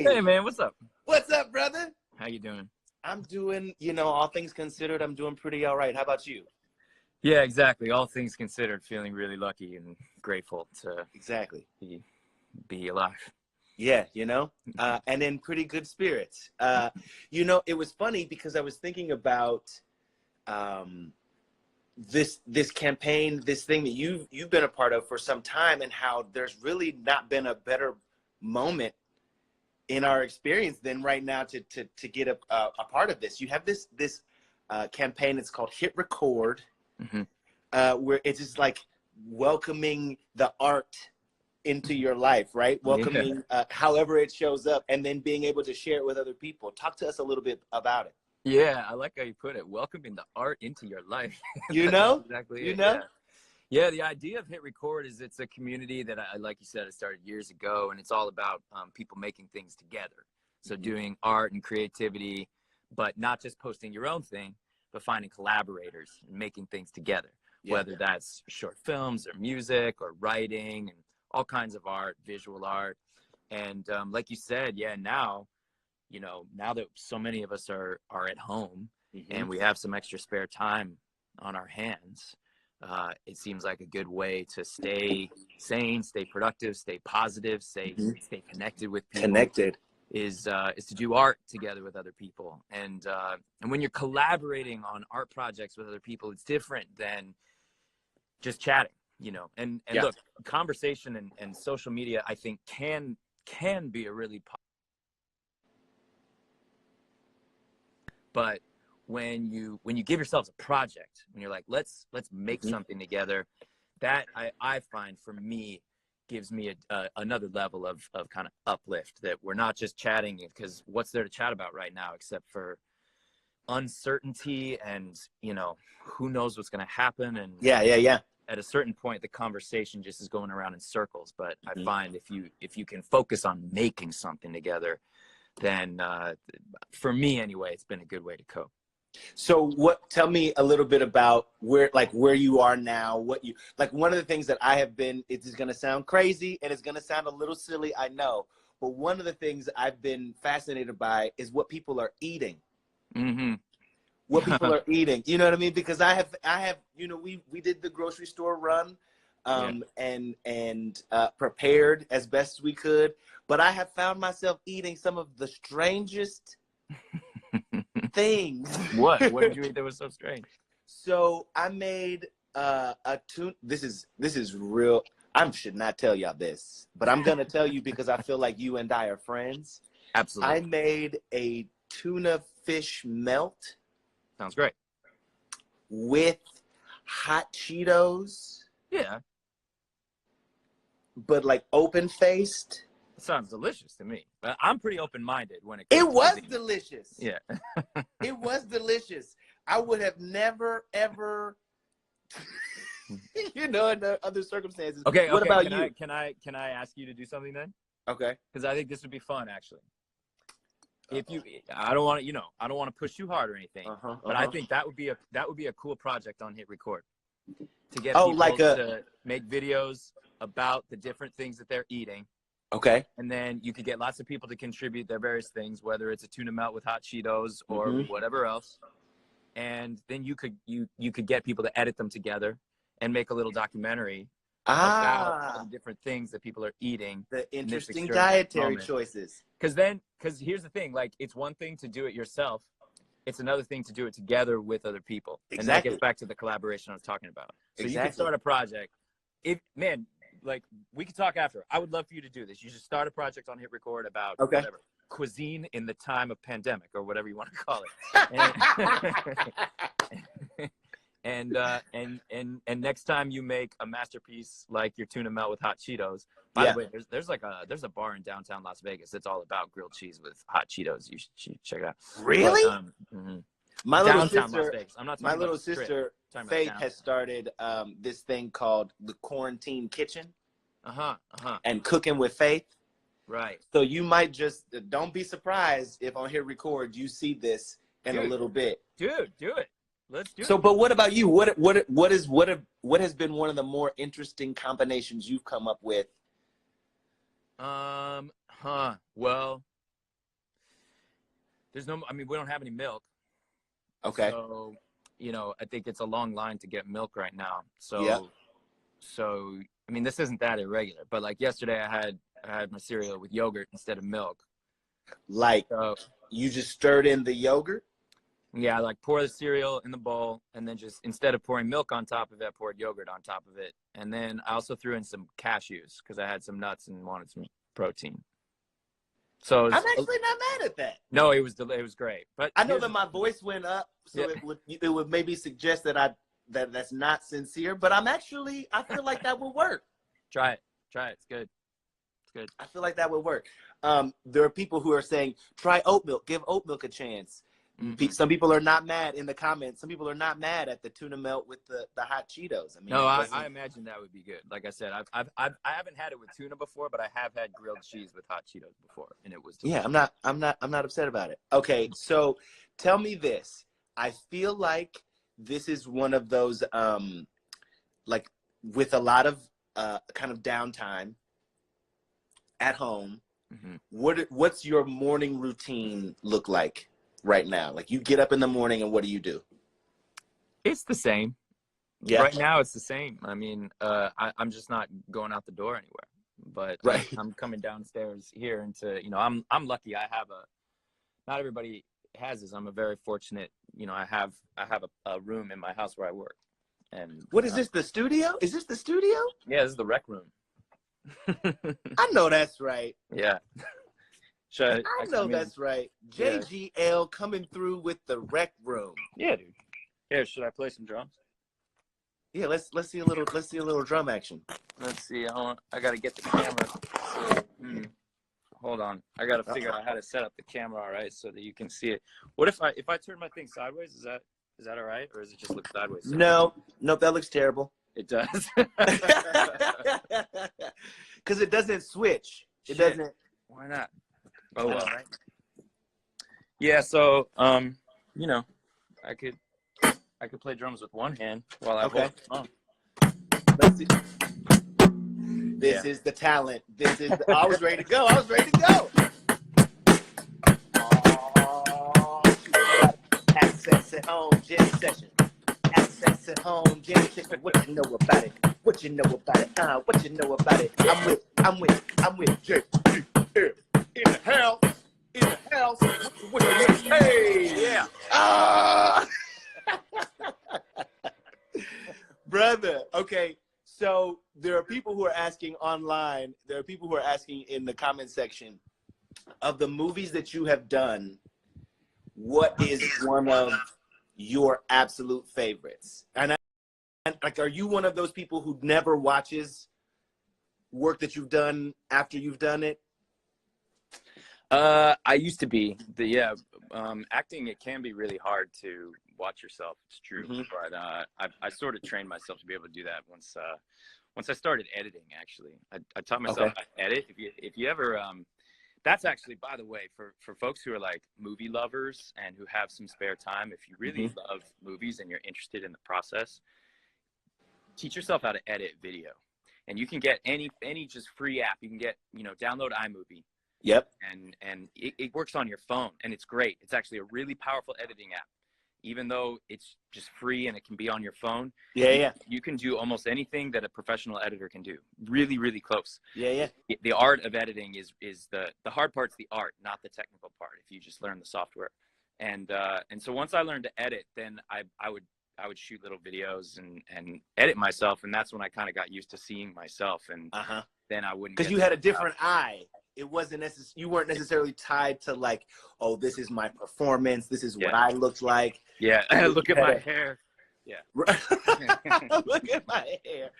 Hey man, what's up? What's up, brother? How you doing? I'm doing, all things considered, I'm doing pretty all right. How about you? Yeah, exactly. All things considered, feeling really lucky and grateful to Exactly. be alive. Yeah, and in pretty good spirits. It was funny because I was thinking about this campaign, this thing that you've been a part of for some time, and how there's really not been a better moment in our experience than right now to get a part of this. You have this campaign. It's called HITRECORD, where it's just like welcoming the art into your life, right? Welcoming however it shows up, and then being able to share it with other people. Talk to us a little bit about it. Yeah, I like how you put it. Welcoming the art into your life. Exactly. Yeah, the idea of HITRECORD is it's a community that I like you said, it started years ago, and it's all about people making things together. So doing art and creativity, but not just posting your own thing, but finding collaborators and making things together, whether that's short films or music or writing and all kinds of art, visual art. And like you said, now that so many of us are at home and we have some extra spare time on our hands, it seems like a good way to stay sane, stay productive, stay positive, stay connected with people. Is to do art together with other people. And when you're collaborating on art projects with other people, it's different than just chatting, and look, conversation and social media, I think can be a really but when you give yourselves a project, when you're like, let's make something together, that I find for me gives me another level of kind of uplift, that we're not just chatting, because what's there to chat about right now except for uncertainty and who knows what's going to happen. And at a certain point the conversation just is going around in circles. But I find if you can focus on making something together, then for me anyway, it's been a good way to cope. So tell me a little bit about where you are now, one of the things that I have been, it's going to sound crazy and it's going to sound a little silly, I know, but one of the things I've been fascinated by is what people are eating. What people are eating, you know what I mean? Because I have, we did the grocery store run, and prepared as best as we could, but I have found myself eating some of the strangest things. What did you eat that was so strange? So I made a tuna. This is real. I should not tell y'all this, but I'm gonna tell you because I feel like you and I are friends. Absolutely. I made a tuna fish melt. Sounds great. With hot Cheetos. Yeah. But like open-faced. Sounds delicious to me. But I'm pretty open-minded when it comes to cuisine. It was delicious. Yeah. It was delicious. I would have never, ever, in other circumstances. Okay. What about you? Can I ask you to do something then? Okay. Because I think this would be fun, actually. I don't want to push you hard or anything, but I think that would be a cool project on HITRECORD, to get people to make videos about the different things that they're eating. Okay. And then you could get lots of people to contribute their various things, whether it's a tuna melt with hot Cheetos or whatever else. And then you could get people to edit them together and make a little documentary about all the different things that people are eating. The interesting dietary choices. Because here's the thing, like, it's one thing to do it yourself. It's another thing to do it together with other people. Exactly. And that gets back to the collaboration I was talking about. So you can start a project. We could talk after. I would love for you to do this. You should start a project on HITRECORD about whatever, cuisine in the time of pandemic or whatever you want to call it. And next time you make a masterpiece like your tuna melt with hot Cheetos. By the way, there's a bar in downtown Las Vegas that's all about grilled cheese with hot Cheetos. You should check it out. Really? But, my little sister, Las Vegas. I'm not talking about sister Faith has started this thing called the Quarantine Kitchen. And Cooking with Faith. Right. So you might just don't be surprised if on HITRECORD you see this in a little bit. Dude, do it. Let's do it. So, but what about you? What has been one of the more interesting combinations you've come up with? Well, there's no, I mean, we don't have any milk. Okay. So, you know, I think it's a long line to get milk right now. So, Yep. so, I mean, this isn't that irregular, but like yesterday I had my cereal with yogurt instead of milk. Like, So, you just stirred in the yogurt? yeah, I like pour the cereal in the bowl, and then just instead of pouring milk on top of it, I poured yogurt on top of it. And then I also threw in some cashews because I had some nuts and wanted some protein. So I'm actually not mad at that. No, it was great. But I know that my voice went up, so it would maybe suggest that that's not sincere. But I feel like that would work. Try it. It's good. It's good. I feel like that would work. There are people who are saying try oat milk. Give oat milk a chance. Mm-hmm. Some people are not mad in the comments. Some people are not mad at the tuna melt with the hot Cheetos. I mean, no, I imagine that would be good. Like I said, I haven't had it with tuna before, but I have had grilled cheese with hot Cheetos before, and it was delicious. Yeah, I'm not upset about it. Okay, so tell me this. I feel like this is one of those like with a lot of kind of downtime at home. Mm-hmm. What's your morning routine look like right now? Like, you get up in the morning and what do you do? It's the same. Yeah. Right now it's the same. I mean, I'm just not going out the door anywhere. But right. I'm coming downstairs here into, you know, I'm lucky. I have not everybody has this. I'm a very fortunate, you know, I have a room in my house where I work. And what is this, the studio? Is this the studio? Yeah, this is the rec room. I know that's right. Yeah. I know that's right. JGL coming through with the rec room. Yeah, dude. Here, should I play some drums? Yeah, let's see a little drum action. Let's see. I gotta get the camera. So, hold on. I gotta figure out how to set up the camera, all right, so that you can see it. What if I turn my thing sideways? Is that all right, or does it just look sideways? No, that looks terrible. It does. Because it doesn't switch. It doesn't. Why not? Oh well. Right. Yeah. So you know, I could play drums with one hand while I hold the phone. Let's see. This is the talent. I was ready to go. Oh, access at home, jam session. Access at home, jam session. What you know about it? What you know about it? What you know about it? I'm with J. In the house. What you know? Hey, yeah. Brother, okay. So there are people who are asking online. There are people who are asking in the comment section of the movies that you have done. What is one of your absolute favorites? And like, are you one of those people who never watches work that you've done after you've done it? I used to be. Acting, it can be really hard to watch yourself. It's true, but I sort of trained myself to be able to do that once I started editing. Actually, I taught myself how to edit. If you ever, that's actually, by the way, for folks who are like movie lovers and who have some spare time. If you really love movies and you're interested in the process, teach yourself how to edit video, and you can get any just free app. You can get, you know, download iMovie. Yep. And it works on your phone, and it's great. It's actually a really powerful editing app, even though it's just free and it can be on your phone. Yeah. You can do almost anything that a professional editor can do. Really, really close. Yeah. The art of editing is the hard part's the art, not the technical part. If you just learn the software, and so once I learned to edit, then I would shoot little videos and edit myself, and that's when I kind of got used to seeing myself, and then I wouldn't. Because you had a different eye. It wasn't you weren't necessarily tied to like, oh, this is my performance. This is what I looked like. Yeah. Look at my hair. Yeah. Look at my hair.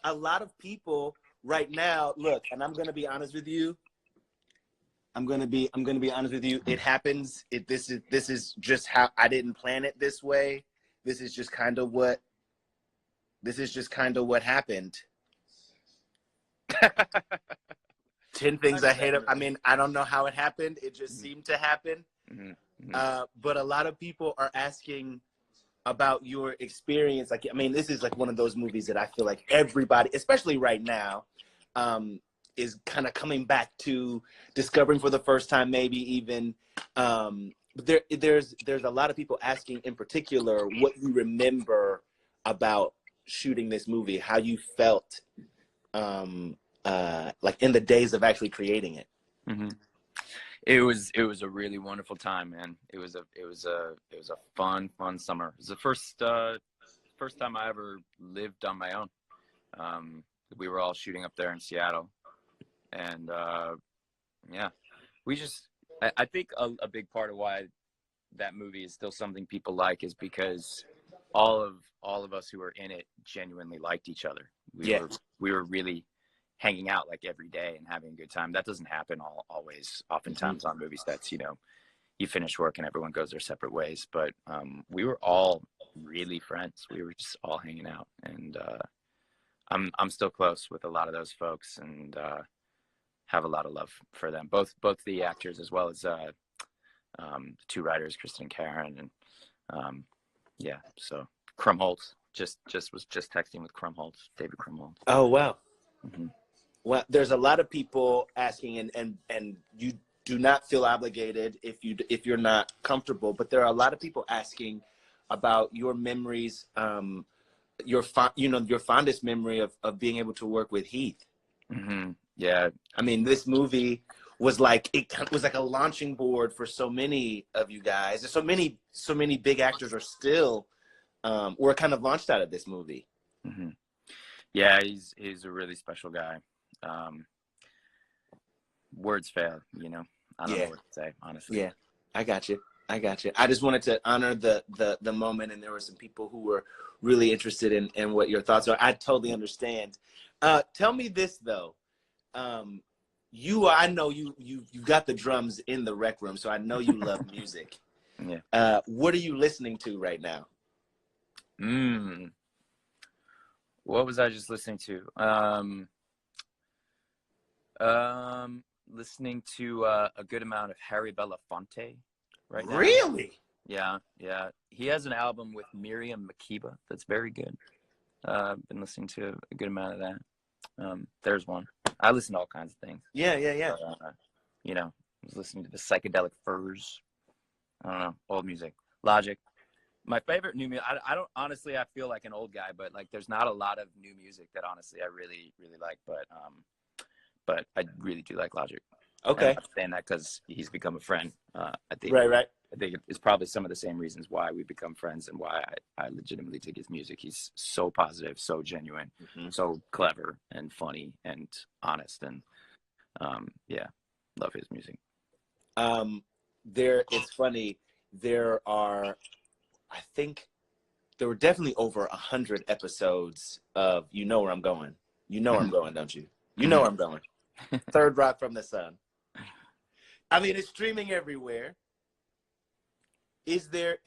A lot of people right now, look, and I'm going to be honest with you. I'm going to be honest with you. It happens. This is just how I didn't plan it this way. This is just kind of what happened. 10 things I hate. I mean, I don't know how it happened. It just seemed to happen. But a lot of people are asking about your experience. Like, I mean, this is like one of those movies that I feel like everybody, especially right now, is kind of coming back to discovering for the first time, maybe even. But there's a lot of people asking in particular what you remember about shooting this movie, how you felt like in the days of actually creating it. Mm-hmm. It was a really wonderful time, man. It was a fun summer. It was the first time I ever lived on my own. We were all shooting up there in Seattle, and yeah, I think a big part of why that movie is still something people like is because all of us who were in it genuinely liked each other. We were really hanging out like every day and having a good time. That doesn't happen always. Oftentimes on movie sets, you know, you finish work and everyone goes their separate ways. But we were all really friends. We were just all hanging out, and I'm still close with a lot of those folks, and have a lot of love for them. Both the actors as well as the two writers, Kristen and Karen, and yeah. So Krumholtz was just texting with Krumholtz, David Krumholtz. Oh wow. Mm-hmm. Well, there's a lot of people asking, and you do not feel obligated if you're not comfortable, but there are a lot of people asking about your memories, your fondest memory of being able to work with Heath. Mm-hmm. Yeah. I mean, this movie was like a launching board for so many of you guys. So many big actors are still were kind of launched out of this movie. Mm-hmm. Yeah, he's a really special guy. Words fail, you know. I don't know what to say, honestly. Yeah, I got you. I just wanted to honor the moment, and there were some people who were really interested in what your thoughts are. I totally understand. Tell me this though. I know you got the drums in the rec room, so I know you love music. Yeah. What are you listening to right now? What was I just listening to? Listening to a good amount of Harry Belafonte right now. Really? Yeah. He has an album with Miriam Makeba that's very good. Been listening to a good amount of that. There's one. I listen to all kinds of things. Yeah. You know, I was listening to the Psychedelic Furs. I don't know, old music. Logic. My favorite new music, I don't, honestly, I feel like an old guy, but like there's not a lot of new music that honestly I really, really like, but I really do like Logic. Okay. And I'm saying that because he's become a friend. I think. Right. I think it's probably some of the same reasons why we become friends and why I legitimately dig his music. He's so positive, so genuine, so clever and funny and honest, and yeah, love his music. It's funny. I think there were definitely over 100 episodes of You Know Where I'm Going. You know where I'm going, don't you? You know where I'm going. Third Rock from the Sun. I mean, it's streaming everywhere. Is there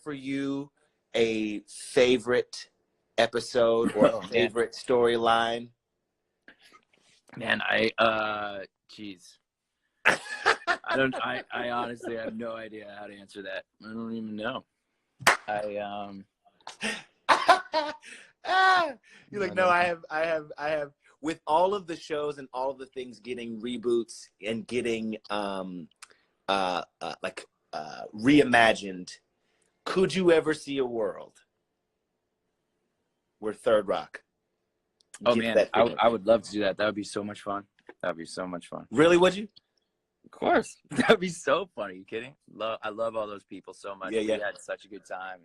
for you a favorite episode or a favorite storyline? Man, geez. I honestly have no idea how to answer that. I don't even know. You're like, no, I have with all of the shows and all of the things getting reboots and getting reimagined, could you ever see a world where Third Rock? Oh man, I would love to do that. That would be so much fun. Really, would you? Of course. That would be so fun. Are you kidding? I love all those people so much. Yeah. We had such a good time.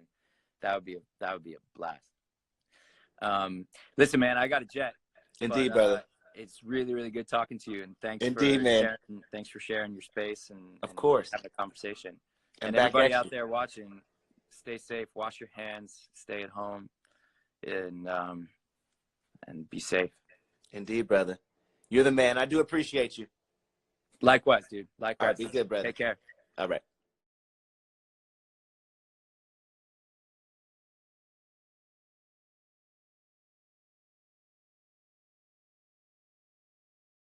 That would be a blast. Listen, man, I got a jet. Indeed, brother. It's really, really good talking to you, and thanks for sharing your space and of course having a conversation. And everybody out there watching, stay safe, wash your hands, stay at home, and be safe. Indeed, brother. You're the man. I do appreciate you. Likewise, dude. Likewise. All right, be good, brother. Take care. All right.